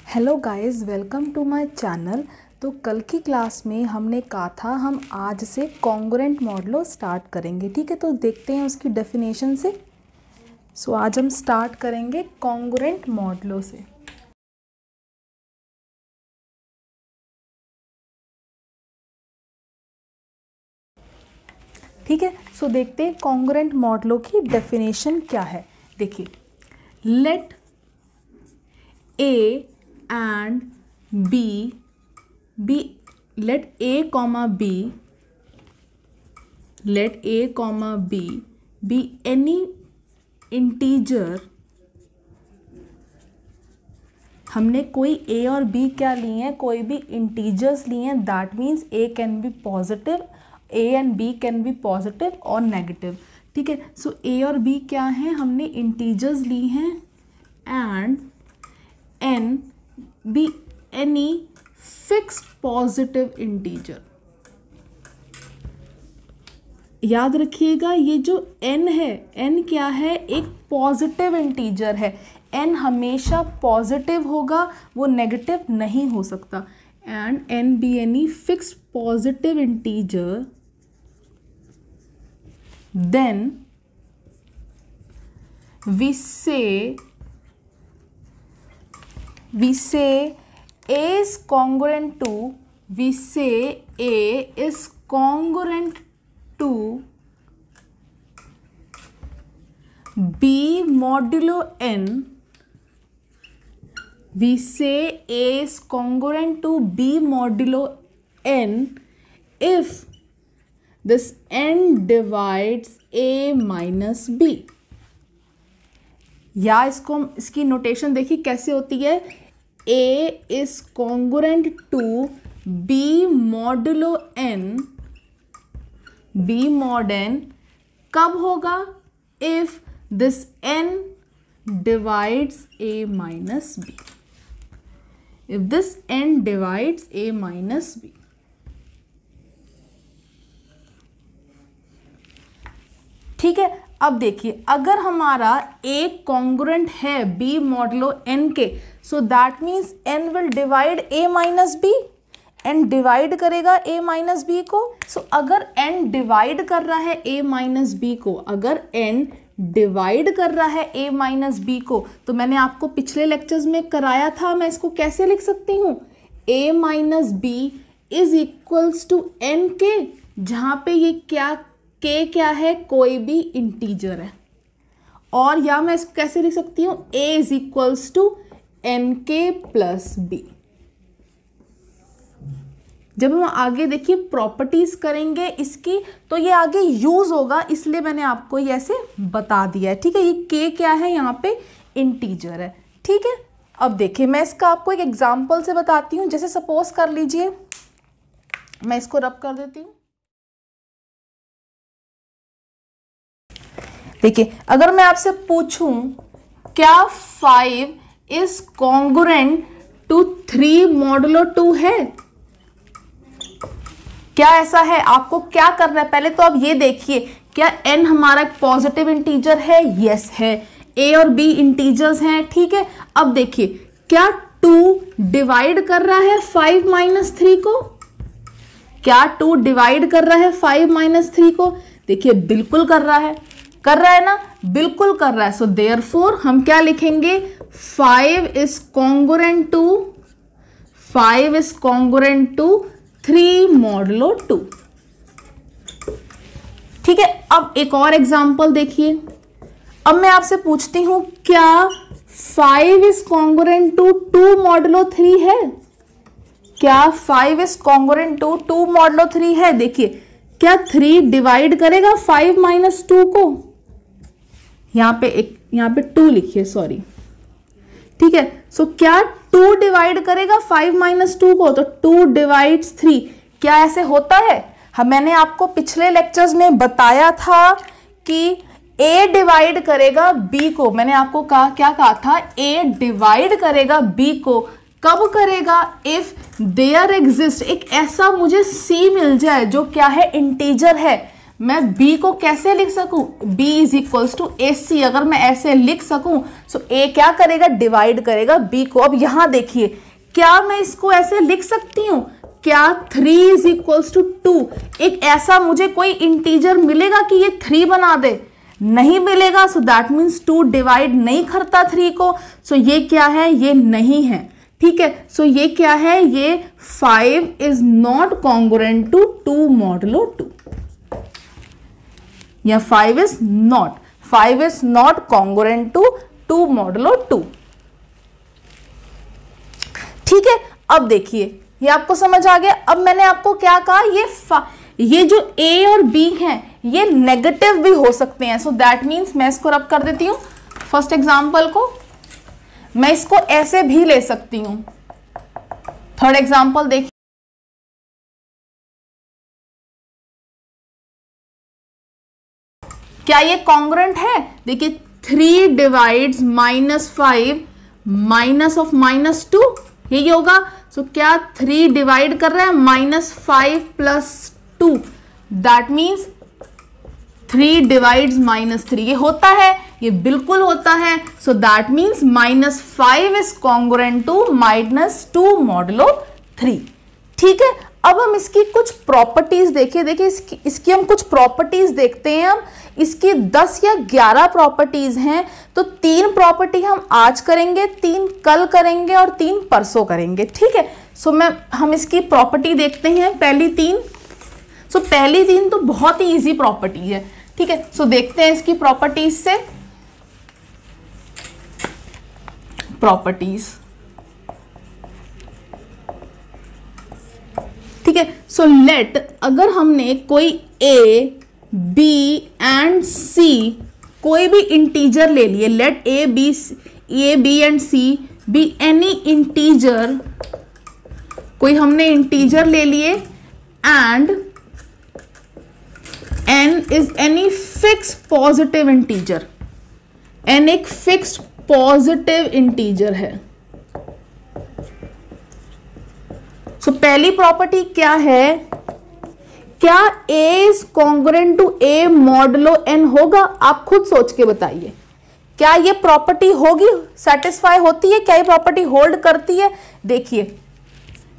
Hello guys, welcome to my channel. तो कल की क्लास में हमने कहा था हम आज से कॉन्ग्रुएंट मॉडुलो स्टार्ट करेंगे। ठीक है, तो देखते हैं उसकी डेफिनेशन से। आज हम स्टार्ट करेंगे कॉन्ग्रुएंट मॉडुलो से। ठीक है, देखते हैं कॉन्ग्रुएंट मॉडुलो की डेफिनेशन क्या है। देखिए, late A and B be let A comma B be any integer। हमने कोई A और B क्या लिए हैं, कोई भी इंटीजर्स लिए हैं। That means A can be positive, A and B can be positive और नेगेटिव। ठीक है, A और B क्या हैं, हमने इंटीजर्स ली हैं। And n be any fixed positive integer। याद रखिएगा, ये जो n है, n क्या है, एक पॉजिटिव इंटीजर है। n हमेशा पॉजिटिव होगा, वो नेगेटिव नहीं हो सकता। And n be any fixed positive integer, then we say A is congruent to B modulo n। We say A is congruent to B modulo n if this n divides A minus B। या इसकी notation देखिए कैसे होती है। A is congruent to B modulo n। B mod n कब होगा, if this n divides A minus B। if this n divides A minus B। ठीक है, अब देखिए, अगर हमारा A कॉन्ग्रुएंट है B मॉडुलो n के, सो that means n will divide A minus B। n divide करेगा A माइनस B को। अगर n डिवाइड कर रहा है A माइनस B को, A माइनस B को, तो मैंने आपको पिछले लेक्चर्स में कराया था, मैं इसको कैसे लिख सकती हूँ, A minus B is equals to n k, जहाँ पे ये क्या है, कोई भी इंटीजर है। और या मैं इसको कैसे लिख सकती हूँ, A is equals to n k plus b. जब हम आगे देखिए प्रॉपर्टीज करेंगे इसकी, तो ये आगे यूज होगा, इसलिए मैंने आपको ये ऐसे बता दिया है। ठीक है, ये K क्या है, यहाँ पे इंटीजर है। ठीक है, अब देखिए मैं इसका आपको एक एग्जाम्पल से बताती हूँ। जैसे सपोज कर लीजिए, मैं इसको रब कर देती हूँ। देखिए, अगर मैं आपसे पूछूं क्या 5 इज कॉन्ग्रुएंट टू 3 मॉडुलो 2 है, क्या ऐसा है? आपको क्या करना है, पहले तो आप ये देखिए, क्या n हमारा एक पॉजिटिव इंटीजर है? यस है। A और B इंटीजर्स हैं। ठीक है, अब देखिए, क्या 2 डिवाइड कर रहा है 5 माइनस 3 को? क्या 2 डिवाइड कर रहा है 5 माइनस 3 को? देखिए, बिल्कुल कर रहा है ना, बिल्कुल कर रहा है। सो देयरफॉर हम क्या लिखेंगे, 5 इज कॉन्ग्रुएंट टू 3 मॉडुलो 2। ठीक है, अब एक और एग्जांपल देखिए। अब मैं आपसे पूछती हूं, क्या 5 इज कॉन्ग्रुएंट टू 2 मॉडुलो 3 है? क्या 5 इज कॉन्ग्रुएंट टू 2 मॉडुलो 3 है? देखिए, क्या 3 डिवाइड करेगा 5 माइनस 2 को? यहाँ पे 2 लिखिए, सॉरी। ठीक है, क्या 2 डिवाइड करेगा 5 माइनस 2 को? तो 2 डिवाइड्स 3। क्या ऐसे होता है? मैंने आपको पिछले लेक्चर्स में बताया था कि A डिवाइड करेगा B को। मैंने आपको क्या कहा था, A डिवाइड करेगा B को। कब करेगा? इफ देयर एग्जिस्ट, एक ऐसा मुझे C मिल जाए जो क्या है, इंटीजर है। मैं b को कैसे लिख सकूं, b is equals to AC। अगर मैं ऐसे लिख सकूं तो a क्या करेगा, डिवाइड करेगा b को। अब यहां देखिए, क्या मैं इसको ऐसे लिख सकती हूं, क्या 3 इज इक्वल्स टू 2, एक ऐसा मुझे कोई इंटीजर मिलेगा कि ये 3 बना दे, नहीं मिलेगा। सो दैट मीन्स 2 डिवाइड नहीं करता 3 को। सो ये क्या है, ये नहीं है, ठीक है। सो ये क्या है, ये 5 is not congruent to 2 modulo 2, या 5 is not congruent to 2 modulo 2, ठीक है। अब देखिए, ये आपको समझ आ गया। अब मैंने आपको क्या कहा, ये जो a और b हैं ये नेगेटिव भी हो सकते हैं। सो दैट मीन्स मैं इसको रब कर देती हूं। फर्स्ट एग्जांपल को मैं इसको ऐसे भी ले सकती हूं। थर्ड एग्जांपल देखिए, क्या ये कॉन्ग्रुएंट है, देखिए 3 डिवाइड्स -5 माइनस ऑफ -2, यही होगा। सो क्या 3 डिवाइड कर रहा है -5 + 2, दैट मीन्स 3 डिवाइड्स -3, ये होता है, ये बिल्कुल होता है। So that means -5 is congruent to -2 modulo 3, ठीक है। अब हम इसकी कुछ प्रॉपर्टीज देखिए इसकी हम कुछ प्रॉपर्टीज देखते हैं। हम इसकी 10 या 11 प्रॉपर्टीज हैं, तो 3 प्रॉपर्टी हम आज करेंगे, 3 कल करेंगे और 3 परसों करेंगे, ठीक है। सो हम इसकी प्रॉपर्टी देखते हैं, पहली 3। सो पहली 3 तो बहुत ही इजी प्रॉपर्टी है, ठीक है। सो देखते हैं इसकी प्रॉपर्टीज से। प्रॉपर्टीज, ठीक है। सो लेट, अगर हमने कोई a, b एंड c कोई भी इंटीजर ले लिए, let a, b and c be any integer, कोई हमने इंटीजर ले लिए, and n is any fix positive integer, n एक फिक्स्ड पॉजिटिव इंटीजर है। सो पहली प्रॉपर्टी क्या है, क्या a is congruent to a modulo n होगा? आप खुद सोच के बताइए, क्या ये प्रॉपर्टी होगी, सेटिस्फाई होती है, क्या ये प्रॉपर्टी होल्ड करती है? देखिए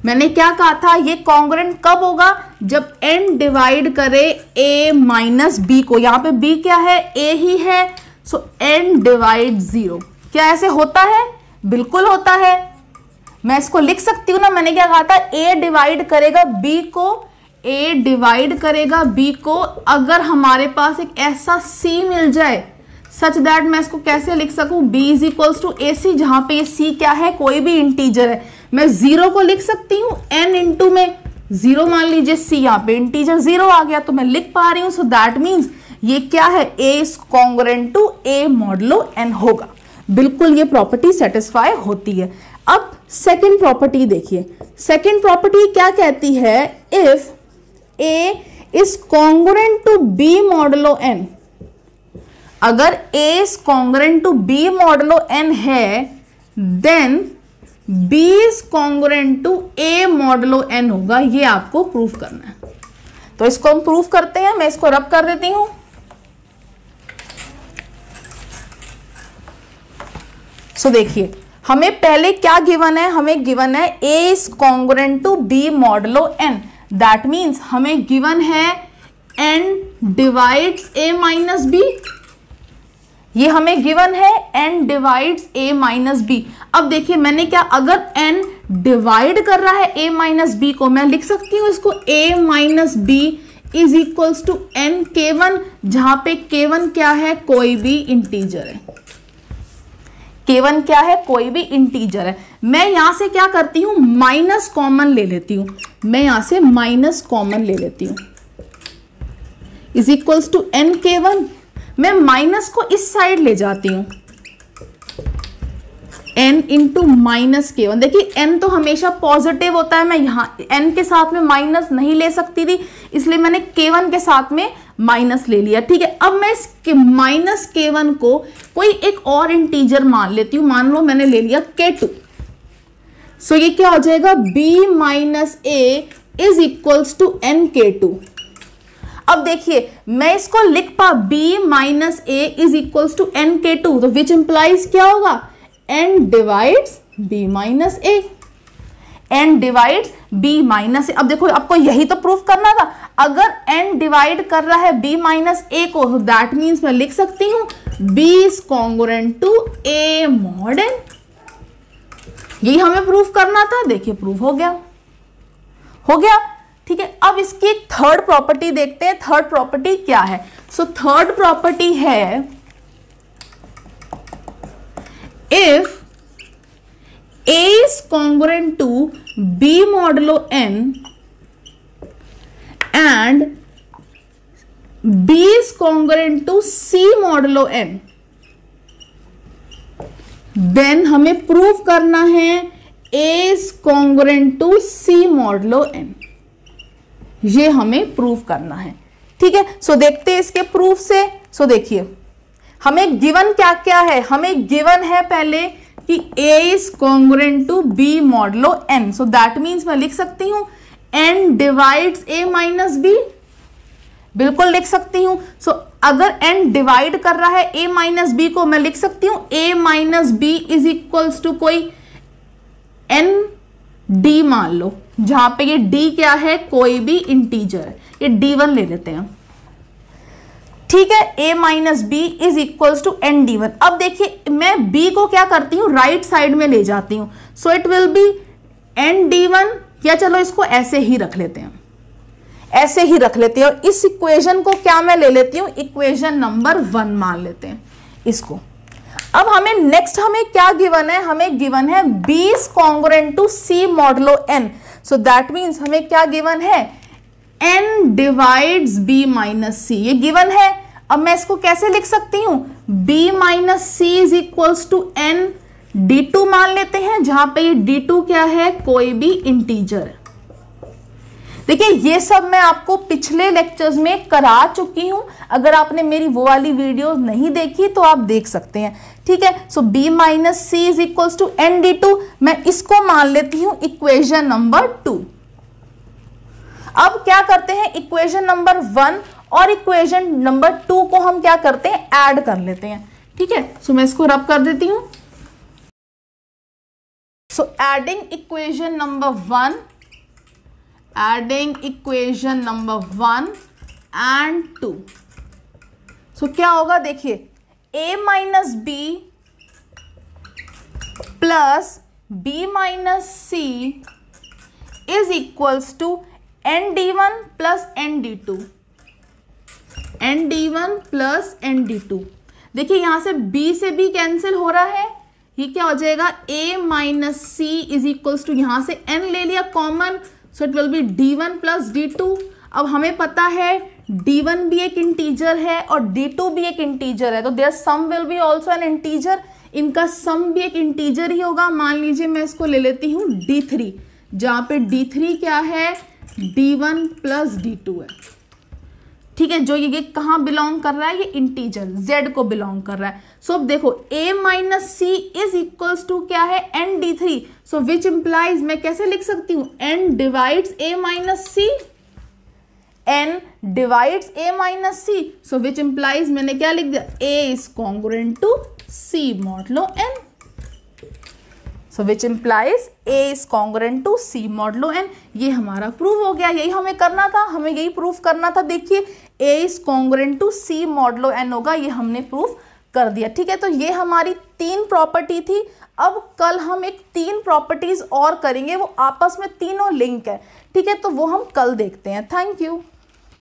मैंने क्या कहा था, ये कॉन्ग्रुएंट कब होगा, जब n डिवाइड करे a माइनस b को। यहां पे b क्या है, a ही है। सो n डिवाइड 0, क्या ऐसे होता है? बिल्कुल होता है। मैं इसको लिख सकती हूँ ना, मैंने क्या कहा था, a डिवाइड करेगा b को, a डिवाइड करेगा b को। अगर हमारे पास एक ऐसा c मिल जाए सच दैट मैं इसको कैसे लिख सकूं, b is equals to ac, जहां पे ये c क्या है, कोई भी इंटीजर है। मैं 0 को लिख सकती हूँ n इंटू में 0, मान लीजिए c, यहाँ पे इंटीजर 0 आ गया तो मैं लिख पा रही हूँ। सो दैट मीन्स ये क्या है, a is congruent to a modulo n होगा। बिल्कुल ये प्रॉपर्टी सेटिस्फाई होती है। अब सेकंड प्रॉपर्टी देखिए, सेकंड प्रॉपर्टी क्या कहती है, if a is congruent to b modulo n, अगर a is congruent to b modulo n है, then b is congruent to a modulo n होगा। ये आपको प्रूफ करना है, तो इसको हम प्रूफ करते हैं। मैं इसको रब कर देती हूं। सो देखिए हमें पहले क्या गिवन है, हमें गिवन है a is congruent to b modulo n, that means हमें गिवन है n divides a minus b, ये हमें गिवन है n divides a minus b। अब देखिए मैंने क्या, अगर n डिवाइड कर रहा है a माइनस b को, मैं लिख सकती हूँ इसको a minus b is equals to n k1, जहां पे k1 क्या है, कोई भी इंटीजर है। k1 क्या है, कोई भी इंटीजर है। मैं यहां से क्या करती हूं, माइनस कॉमन ले लेती हूं, मैं यहां से माइनस कॉमन ले लेती हूं, is equals to n k1। मैं माइनस को इस साइड ले जाती हूं, n इंटू माइनस k1। देखिए n तो हमेशा पॉजिटिव होता है, मैं यहां n के साथ में माइनस नहीं ले सकती थी, इसलिए मैंने k1 के साथ में माइनस ले लिया, ठीक है। अब मैं इस माइनस k1 को कोई एक और इंटीजर मान लेती हूं, मान लो मैंने ले लिया k2। सो ये क्या हो जाएगा, b minus a is equals to n k2। अब देखिए मैं इसको लिख पा b minus a is equals to n k two, तो विच इंप्लाइज क्या होगा, n divides b minus a, n divides b minus a. अब देखो आपको यही तो प्रूफ करना था, अगर n डिवाइड कर रहा है b माइनस ए को, दैट मीन्स मैं लिख सकती हूं b is congruent to a mod n। यही हमें प्रूफ करना था, देखिए प्रूफ हो गया, हो गया। ठीक है, अब इसकी एक थर्ड प्रॉपर्टी देखते हैं। थर्ड प्रॉपर्टी क्या है? सो थर्ड प्रॉपर्टी है if a is congruent to b modulo n and b is congruent to c modulo n, then हमें प्रूव करना है a is congruent to c modulo n, ये हमें प्रूव करना है। ठीक है, सो देखते हैं इसके प्रूफ से। सो देखिए हमें गिवन क्या क्या है, हमें गिवन है पहले कि a is congruent to b modulo n, so that means मैं लिख सकती हूं n divides a minus b, बिल्कुल लिख सकती हूं। सो अगर n डिवाइड कर रहा है a माइनस बी को, मैं लिख सकती हूं a minus b is equals to कोई n d मान लो, जहां पे ये d क्या है, कोई भी इंटीजर है, ये d1 ले लेते हैं। ठीक है, a minus b is equals to n d one. अब देखिए मैं b को क्या करती हूँ, राइट साइड में ले जाती हूँ, so it will be n d one, या चलो इसको ऐसे ही रख लेते हैं, ऐसे ही रख लेते हैं। और इस इक्वेशन को क्या मैं ले लेती हूँ, इक्वेशन नंबर 1 मान लेते हैं इसको। अब हमें नेक्स्ट हमें क्या गिवन है, हमें गिवन है b is congruent to c modulo n, so that means हमें क्या गिवन है, n divides b minus c, ये गिवन है। अब मैं इसको कैसे लिख सकती हूं, b minus c is equals to n d2 मान लेते हैं, जहां पे ये d2 क्या है, कोई भी इंटीजर है। देखिए ये सब मैं आपको पिछले लेक्चर्स में करा चुकी हूं, अगर आपने मेरी वो वाली वीडियो नहीं देखी तो आप देख सकते हैं। ठीक है, so b minus c is equals to n d two, मैं इसको मान लेती हूं इक्वेशन नंबर 2। अब क्या करते हैं, इक्वेशन नंबर 1 और इक्वेशन नंबर 2 को हम क्या करते हैं, ऐड कर लेते हैं। ठीक है, सो मैं इसको रब कर देती हूं। So adding equation number 1, adding equation number 1 and 2, so क्या होगा, देखिए a minus b plus b minus c is equals to n d one plus n d two, n d one plus n d two. देखिए यहां से b से b cancel हो रहा है, ये क्या हो जाएगा, a minus c is equals to, यहां से n ले लिया common, so it will be d1 plus d2। अब हमें पता है d1 भी एक इंटीजर है और d2 भी एक इंटीजर है, तो there sum will be also an integer, इनका सम भी एक इंटीजर ही होगा। मान लीजिए मैं इसको ले लेती हूँ d3, जहां पे d3 क्या है, d1 प्लस d2 है। ठीक है, जो ये कहाँ बिलोंग कर रहा है, ये इंटीजर z को बिलोंग कर रहा है। सो अब देखो a minus c is equals to क्या है, n d3, so which implies, मैं कैसे लिख सकती हूँ, n divides a minus c, n divides a minus c, so which implies मैंने क्या लिख दिया, a is congruent to c modulo n, so which implies a is congruent to c modulo n। ये हमारा प्रूव हो गया, यही हमें करना था, हमें यही प्रूफ करना था। देखिए a is congruent to c modulo n होगा, ये हमने प्रूफ कर दिया। ठीक है, तो ये हमारी 3 प्रॉपर्टी थी। अब कल हम एक 3 प्रॉपर्टीज और करेंगे, वो आपस में तीनों लिंक है। ठीक है, तो वो हम कल देखते हैं। Thank you.